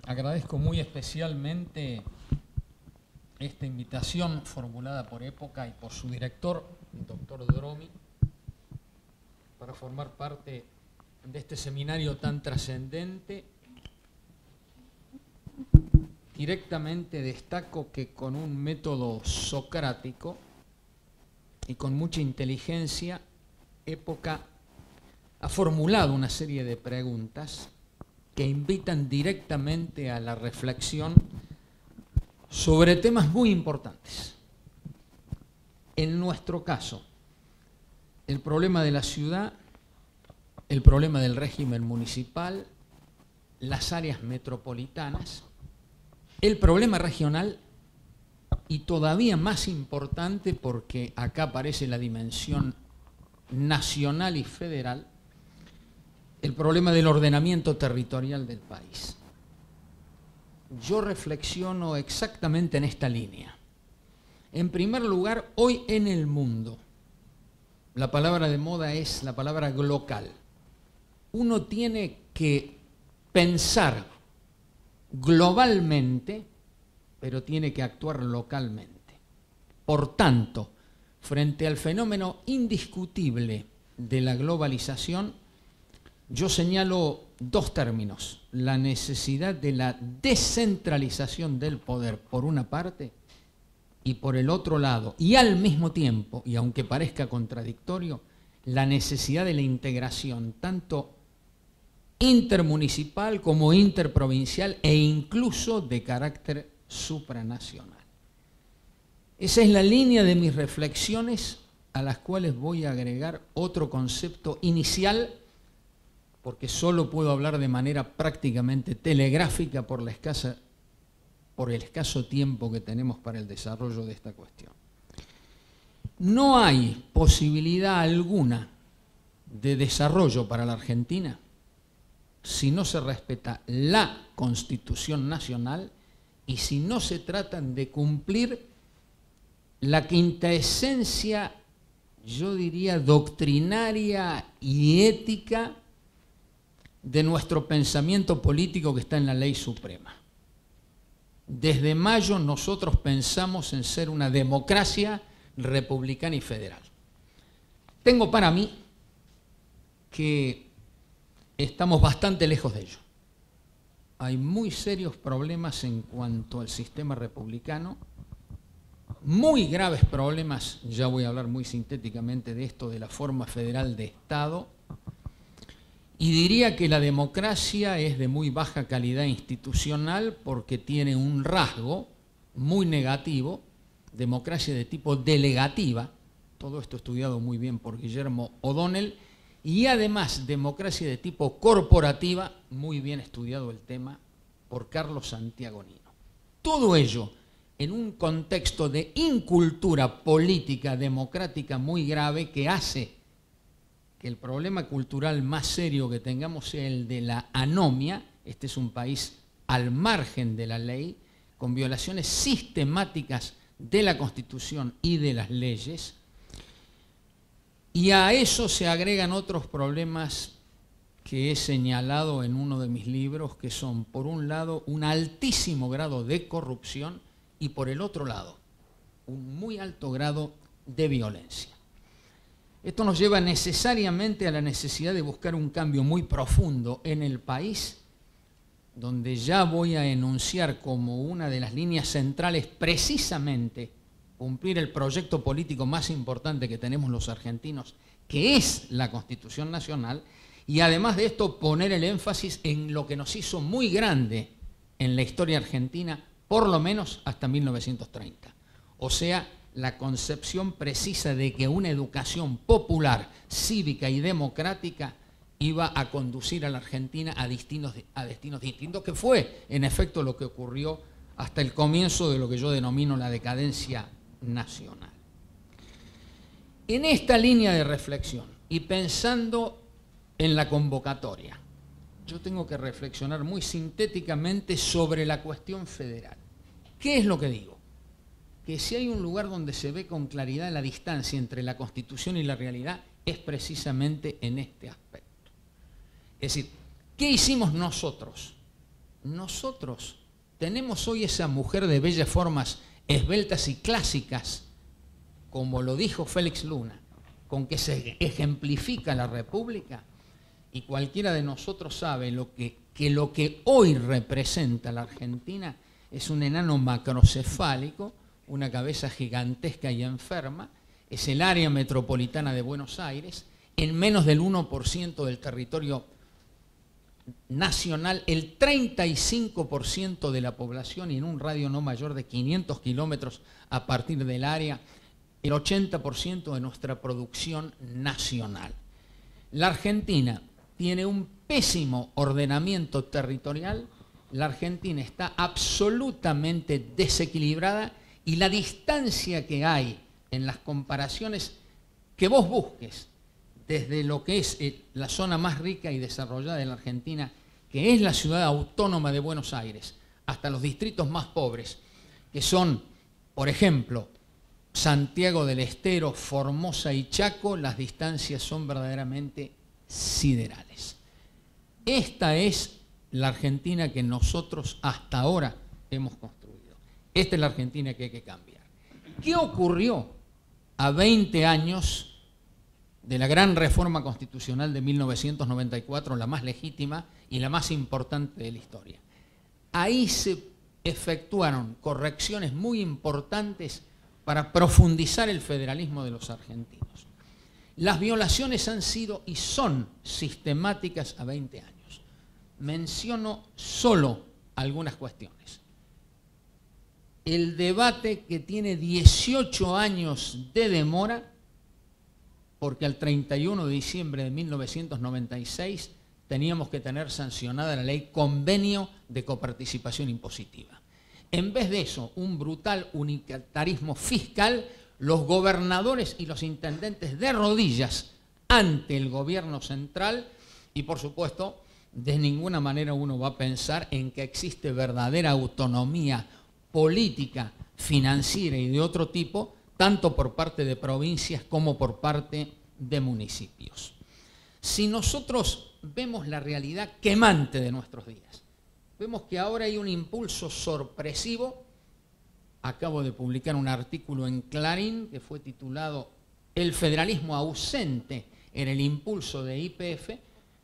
Agradezco muy especialmente esta invitación formulada por Época y por su director, el doctor Dromi, para formar parte de este seminario tan trascendente. Directamente destaco que con un método socrático y con mucha inteligencia, Época ha formulado una serie de preguntas que invitan directamente a la reflexión sobre temas muy importantes. En nuestro caso, el problema de la ciudad, el problema del régimen municipal, las áreas metropolitanas, el problema regional y todavía más importante, porque acá aparece la dimensión nacional y federal, el problema del ordenamiento territorial del país. Yo reflexiono exactamente en esta línea. En primer lugar, hoy en el mundo, la palabra de moda es la palabra glocal. Uno tiene que pensar globalmente, pero tiene que actuar localmente. Por tanto, frente al fenómeno indiscutible de la globalización, yo señalo dos términos: la necesidad de la descentralización del poder por una parte, y por el otro lado, y al mismo tiempo, y aunque parezca contradictorio, la necesidad de la integración tanto intermunicipal como interprovincial e incluso de carácter supranacional. Esa es la línea de mis reflexiones, a las cuales voy a agregar otro concepto inicial, porque solo puedo hablar de manera prácticamente telegráfica por el escaso tiempo que tenemos para el desarrollo de esta cuestión. No hay posibilidad alguna de desarrollo para la Argentina si no se respeta la Constitución Nacional y si no se tratan de cumplir la quintaesencia, yo diría, doctrinaria y ética de nuestro pensamiento político que está en la ley suprema. Desde mayo nosotros pensamos en ser una democracia republicana y federal. Tengo para mí que estamos bastante lejos de ello. Hay muy serios problemas en cuanto al sistema republicano, muy graves problemas, ya voy a hablar muy sintéticamente de esto, de la forma federal de Estado, y diría que la democracia es de muy baja calidad institucional porque tiene un rasgo muy negativo, democracia de tipo delegativa, todo esto estudiado muy bien por Guillermo O'Donnell, y además democracia de tipo corporativa, muy bien estudiado el tema por Carlos Santiagonino. Todo ello en un contexto de incultura política democrática muy grave que hace que el problema cultural más serio que tengamos sea el de la anomia. Este es un país al margen de la ley, con violaciones sistemáticas de la Constitución y de las leyes, y a eso se agregan otros problemas que he señalado en uno de mis libros, que son, por un lado, un altísimo grado de corrupción y, por el otro lado, un muy alto grado de violencia. Esto nos lleva necesariamente a la necesidad de buscar un cambio muy profundo en el país, donde ya voy a enunciar como una de las líneas centrales precisamente cumplir el proyecto político más importante que tenemos los argentinos, que es la Constitución Nacional, y además de esto poner el énfasis en lo que nos hizo muy grande en la historia argentina, por lo menos hasta 1930. O sea, la concepción precisa de que una educación popular, cívica y democrática iba a conducir a la Argentina a destinos distintos, que fue en efecto lo que ocurrió hasta el comienzo de lo que yo denomino la decadencia nacional. En esta línea de reflexión y pensando en la convocatoria, yo tengo que reflexionar muy sintéticamente sobre la cuestión federal. ¿Qué es lo que digo? Que si hay un lugar donde se ve con claridad la distancia entre la Constitución y la realidad, es precisamente en este aspecto. Es decir, ¿qué hicimos nosotros, nosotros tenemos hoy esa mujer de bellas formas esbeltas y clásicas, como lo dijo Félix Luna, con que se ejemplifica la República, y cualquiera de nosotros sabe que lo que hoy representa la Argentina es un enano macrocefálico, una cabeza gigantesca y enferma, es el área metropolitana de Buenos Aires, en menos del 1% del territorio nacional, el 35% de la población y en un radio no mayor de 500 kilómetros a partir del área, el 80% de nuestra producción nacional. La Argentina tiene un pésimo ordenamiento territorial, la Argentina está absolutamente desequilibrada y la distancia que hay en las comparaciones que vos busques desde lo que es la zona más rica y desarrollada de la Argentina, que es la ciudad autónoma de Buenos Aires, hasta los distritos más pobres, que son, por ejemplo, Santiago del Estero, Formosa y Chaco, las distancias son verdaderamente siderales. Esta es la Argentina que nosotros hasta ahora hemos construido. Esta es la Argentina que hay que cambiar. ¿Qué ocurrió a 20 años de la gran reforma constitucional de 1994, la más legítima y la más importante de la historia? Ahí se efectuaron correcciones muy importantes para profundizar el federalismo de los argentinos. Las violaciones han sido y son sistemáticas a 20 años. Menciono solo algunas cuestiones. El debate que tiene 18 años de demora, porque al 31 de diciembre de 1996 teníamos que tener sancionada la ley Convenio de Coparticipación Impositiva. En vez de eso, un brutal unitarismo fiscal, los gobernadores y los intendentes de rodillas ante el gobierno central y, por supuesto, de ninguna manera uno va a pensar en que existe verdadera autonomía política, financiera y de otro tipo, tanto por parte de provincias como por parte de municipios. Si nosotros vemos la realidad quemante de nuestros días, vemos que ahora hay un impulso sorpresivo. Acabo de publicar un artículo en Clarín que fue titulado "El federalismo ausente en el impulso de YPF".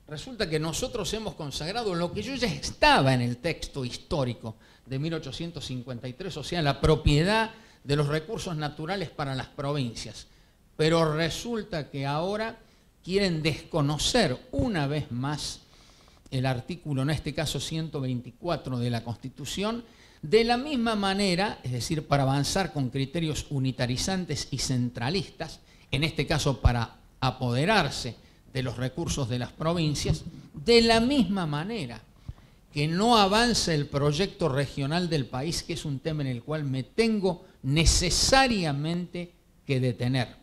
Resulta que nosotros hemos consagrado lo que yo ya estaba en el texto histórico de 1853, o sea, la propiedad de los recursos naturales para las provincias. Pero resulta que ahora quieren desconocer una vez más el artículo, en este caso 124 de la Constitución, de la misma manera, es decir, para avanzar con criterios unitarizantes y centralistas, en este caso para apoderarse de los recursos de las provincias, de la misma manera que no avanza el proyecto regional del país, que es un tema en el cual me tengo necesariamente que detener.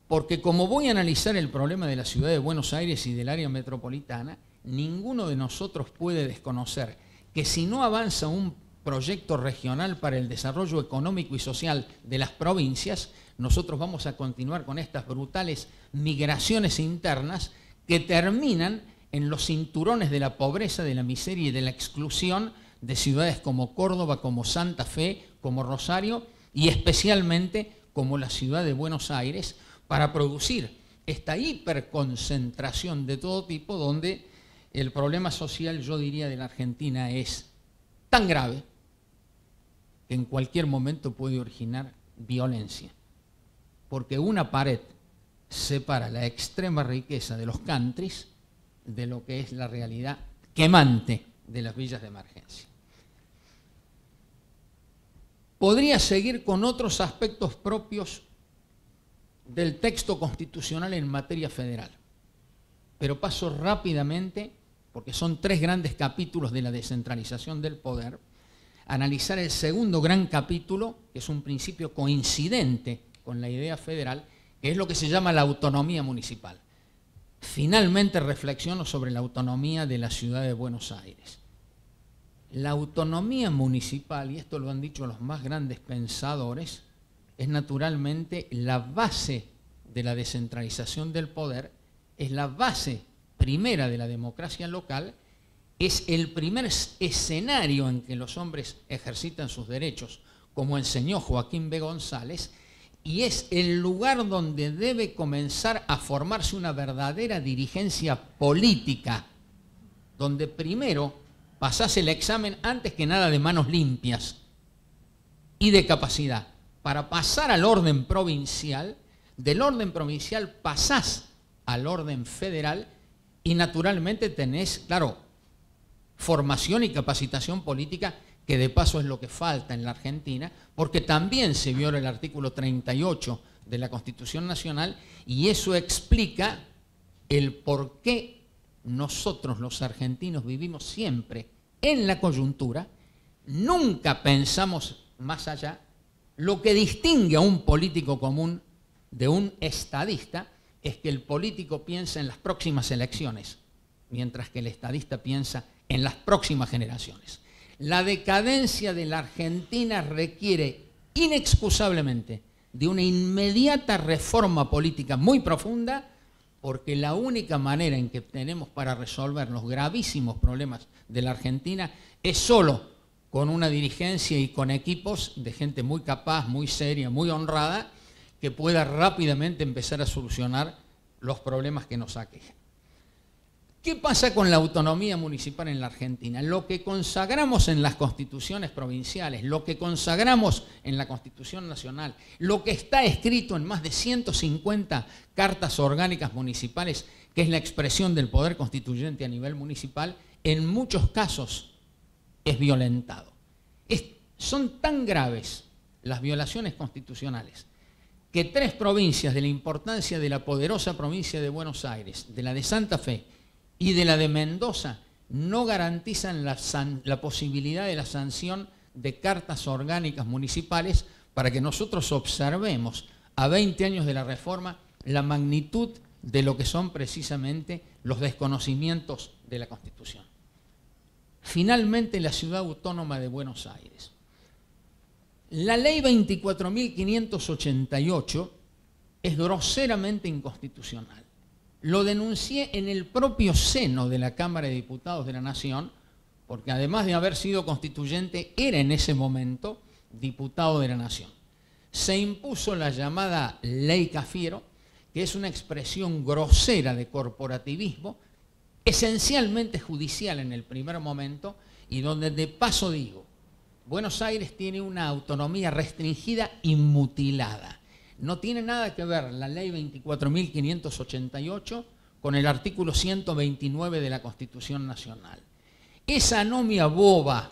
Porque como voy a analizar el problema de la ciudad de Buenos Aires y del área metropolitana, ninguno de nosotros puede desconocer que si no avanza un proyecto regional para el desarrollo económico y social de las provincias, nosotros vamos a continuar con estas brutales migraciones internas que terminan en los cinturones de la pobreza, de la miseria y de la exclusión de ciudades como Córdoba, como Santa Fe, como Rosario y especialmente como la ciudad de Buenos Aires, para producir esta hiperconcentración de todo tipo, donde el problema social, yo diría, de la Argentina es tan grave que en cualquier momento puede originar violencia. Porque una pared separa la extrema riqueza de los countries de lo que es la realidad quemante de las villas de emergencia. Podría seguir con otros aspectos propios del texto constitucional en materia federal, pero paso rápidamente, porque son 3 grandes capítulos de la descentralización del poder, a analizar el segundo gran capítulo, que es un principio coincidente con la idea federal, que es lo que se llama la autonomía municipal. Finalmente reflexiono sobre la autonomía de la ciudad de Buenos Aires. La autonomía municipal, y esto lo han dicho los más grandes pensadores, es naturalmente la base de la descentralización del poder, es la base primera de la democracia local es el primer escenario en que los hombres ejercitan sus derechos, como enseñó Joaquín B. González, y es el lugar donde debe comenzar a formarse una verdadera dirigencia política, donde primero pasás el examen antes que nada de manos limpias y de capacidad, para pasar al orden provincial. Del orden provincial pasás al orden federal y naturalmente tenés, claro, formación y capacitación política, que de paso es lo que falta en la Argentina, porque también se viola el artículo 38 de la Constitución Nacional, y eso explica el por qué nosotros los argentinos vivimos siempre en la coyuntura, nunca pensamos más allá. Lo que distingue a un político común de un estadista es que el político piensa en las próximas elecciones, mientras que el estadista piensa en las próximas generaciones. La decadencia de la Argentina requiere inexcusablemente de una inmediata reforma política muy profunda, porque la única manera en que tenemos para resolver los gravísimos problemas de la Argentina es solo con una dirigencia y con equipos de gente muy capaz, muy seria, muy honrada, que pueda rápidamente empezar a solucionar los problemas que nos aquejan. ¿Qué pasa con la autonomía municipal en la Argentina? Lo que consagramos en las constituciones provinciales, lo que consagramos en la Constitución Nacional, lo que está escrito en más de 150 cartas orgánicas municipales, que es la expresión del poder constituyente a nivel municipal, en muchos casos es violentado. Son tan graves las violaciones constitucionales que 3 provincias de la importancia de la poderosa provincia de Buenos Aires, de la de Santa Fe y de la de Mendoza, no garantizan la posibilidad de la sanción de cartas orgánicas municipales, para que nosotros observemos a 20 años de la reforma la magnitud de lo que son precisamente los desconocimientos de la Constitución. Finalmente, la Ciudad Autónoma de Buenos Aires. La ley 24.588 es groseramente inconstitucional. Lo denuncié en el propio seno de la Cámara de Diputados de la Nación, porque además de haber sido constituyente, era en ese momento diputado de la Nación. Se impuso la llamada Ley Cafiero, que es una expresión grosera de corporativismo, esencialmente judicial en el primer momento, y donde de paso digo, Buenos Aires tiene una autonomía restringida y mutilada. No tiene nada que ver la ley 24.588 con el artículo 129 de la Constitución Nacional. Esa anomia boba,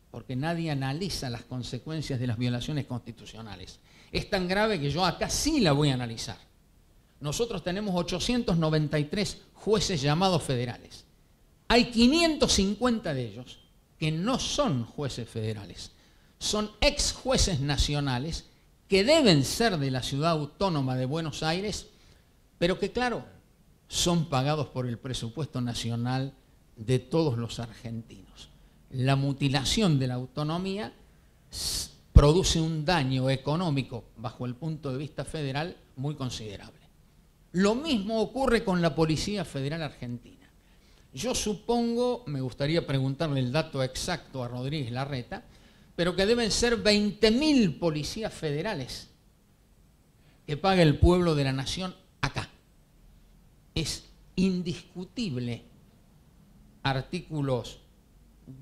porque nadie analiza las consecuencias de las violaciones constitucionales, es tan grave que yo acá sí la voy a analizar. Nosotros tenemos 893 jueces llamados federales. Hay 550 de ellos que no son jueces federales, son ex jueces nacionales que deben ser de la Ciudad Autónoma de Buenos Aires, pero que, claro, son pagados por el presupuesto nacional de todos los argentinos. La mutilación de la autonomía produce un daño económico, bajo el punto de vista federal, muy considerable. Lo mismo ocurre con la Policía Federal Argentina. Yo supongo, me gustaría preguntarle el dato exacto a Rodríguez Larreta, pero que deben ser 20.000 policías federales que paga el pueblo de la nación acá. Es indiscutible, artículos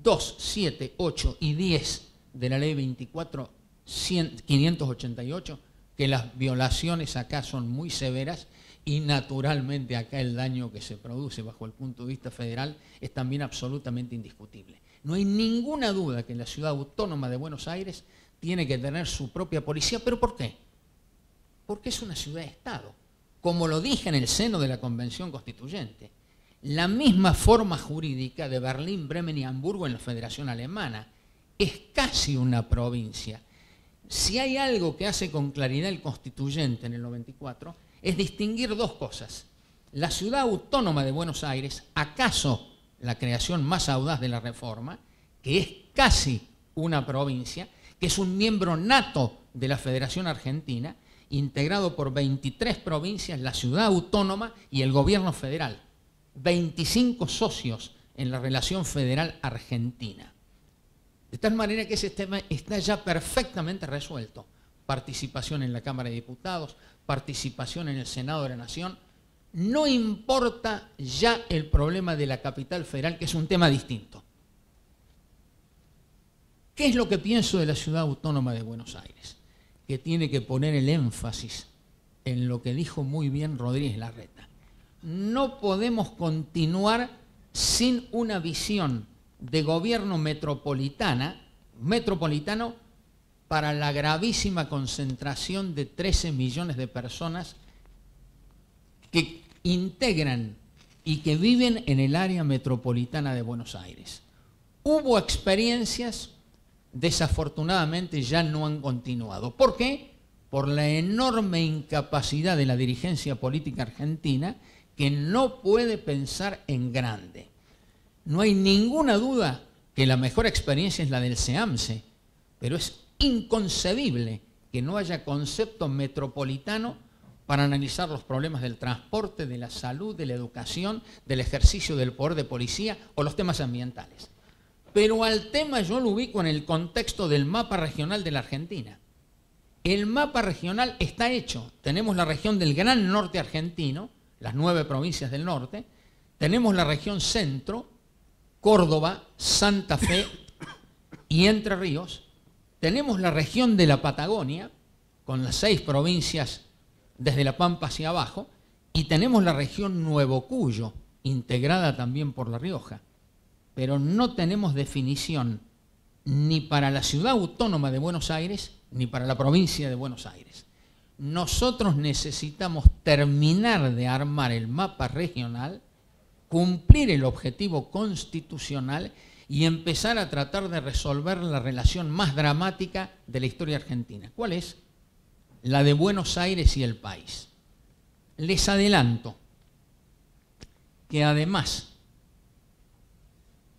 2, 7, 8 y 10 de la ley 24.588, que las violaciones acá son muy severas, y naturalmente acá el daño que se produce bajo el punto de vista federal es también absolutamente indiscutible. No hay ninguna duda que la Ciudad Autónoma de Buenos Aires tiene que tener su propia policía. ¿Pero por qué? Porque es una ciudad-estado, como lo dije en el seno de la Convención Constituyente. La misma forma jurídica de Berlín, Bremen y Hamburgo en la Federación Alemana. Es casi una provincia. Si hay algo que hace con claridad el Constituyente en el 94, es distinguir dos cosas. La Ciudad Autónoma de Buenos Aires, acaso la creación más audaz de la reforma, que es casi una provincia, que es un miembro nato de la Federación Argentina, integrado por 23 provincias, la Ciudad Autónoma y el Gobierno Federal. 25 socios en la relación federal-argentina. De tal manera que ese tema está ya perfectamente resuelto. Participación en la Cámara de Diputados, participación en el Senado de la Nación. No importa ya el problema de la capital federal, que es un tema distinto. ¿Qué es lo que pienso de la Ciudad Autónoma de Buenos Aires? Que tiene que poner el énfasis en lo que dijo muy bien Rodríguez Larreta. No podemos continuar sin una visión de gobierno metropolitano para la gravísima concentración de 13 millones de personas que integran y que viven en el área metropolitana de Buenos Aires. Hubo experiencias, desafortunadamente ya no han continuado. ¿Por qué? Por la enorme incapacidad de la dirigencia política argentina, que no puede pensar en grande. No hay ninguna duda que la mejor experiencia es la del SEAMSE, pero es inconcebible que no haya concepto metropolitano para analizar los problemas del transporte, de la salud, de la educación, del ejercicio del poder de policía o los temas ambientales. Pero al tema yo lo ubico en el contexto del mapa regional de la Argentina. El mapa regional está hecho. Tenemos la región del Gran Norte argentino, las 9 provincias del norte, tenemos la región centro, Córdoba, Santa Fe y Entre Ríos, tenemos la región de la Patagonia, con las 6 provincias desde La Pampa hacia abajo, y tenemos la región Nuevo Cuyo, integrada también por La Rioja. Pero no tenemos definición ni para la Ciudad Autónoma de Buenos Aires, ni para la provincia de Buenos Aires. Nosotros necesitamos terminar de armar el mapa regional, cumplir el objetivo constitucional y empezar a tratar de resolver la relación más dramática de la historia argentina. ¿Cuál es? La de Buenos Aires y el país. Les adelanto que además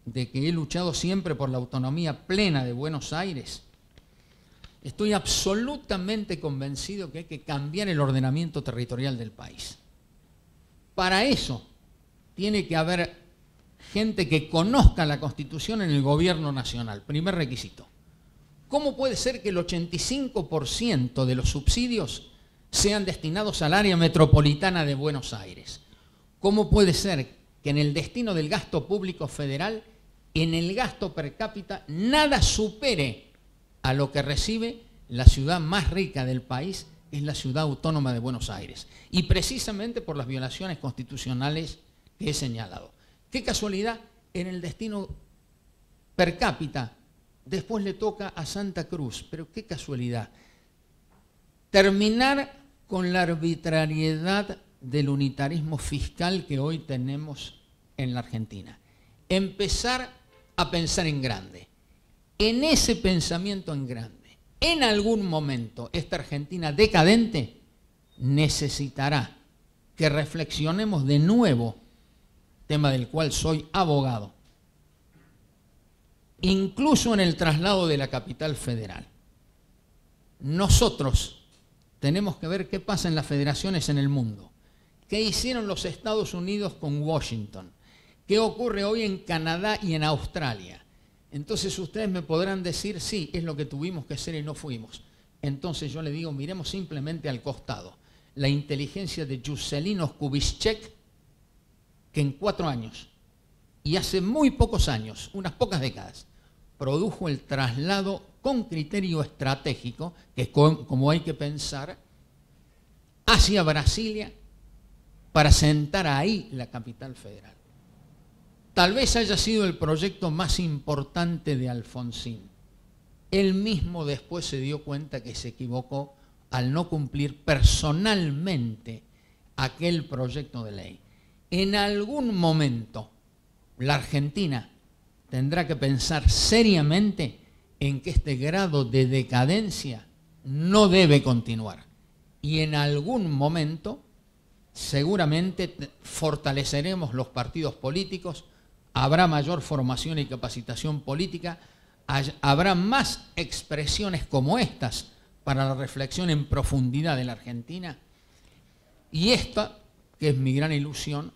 de que he luchado siempre por la autonomía plena de Buenos Aires, estoy absolutamente convencido que hay que cambiar el ordenamiento territorial del país. Para eso tiene que haber gente que conozca la Constitución en el gobierno nacional, primer requisito. ¿Cómo puede ser que el 85% de los subsidios sean destinados al área metropolitana de Buenos Aires? ¿Cómo puede ser que en el destino del gasto público federal, en el gasto per cápita, nada supere a lo que recibe la ciudad más rica del país, que es la Ciudad Autónoma de Buenos Aires? Y precisamente por las violaciones constitucionales que he señalado. Qué casualidad, en el destino per cápita, después le toca a Santa Cruz, pero qué casualidad. Terminar con la arbitrariedad del unitarismo fiscal que hoy tenemos en la Argentina. Empezar a pensar en grande. En ese pensamiento en grande, en algún momento, esta Argentina decadente necesitará que reflexionemos de nuevo, tema del cual soy abogado, incluso en el traslado de la capital federal. Nosotros tenemos que ver qué pasa en las federaciones en el mundo, qué hicieron los Estados Unidos con Washington, qué ocurre hoy en Canadá y en Australia. Entonces ustedes me podrán decir, sí, es lo que tuvimos que hacer y no fuimos. Entonces yo le digo, miremos simplemente al costado. La inteligencia de Juscelino Kubitschek, que en 4 años, y hace muy pocos años, unas pocas décadas, produjo el traslado con criterio estratégico, que es como hay que pensar, hacia Brasilia para sentar ahí la capital federal. Tal vez haya sido el proyecto más importante de Alfonsín. Él mismo después se dio cuenta que se equivocó al no cumplir personalmente aquel proyecto de ley. En algún momento la Argentina tendrá que pensar seriamente en que este grado de decadencia no debe continuar. Y en algún momento seguramente fortaleceremos los partidos políticos, habrá mayor formación y capacitación política, habrá más expresiones como estas para la reflexión en profundidad de la Argentina. Y esta, que es mi gran ilusión,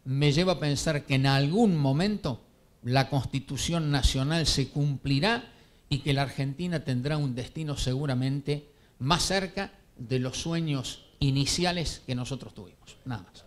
me lleva a pensar que en algún momento la Constitución Nacional se cumplirá y que la Argentina tendrá un destino seguramente más cerca de los sueños iniciales que nosotros tuvimos. Nada más.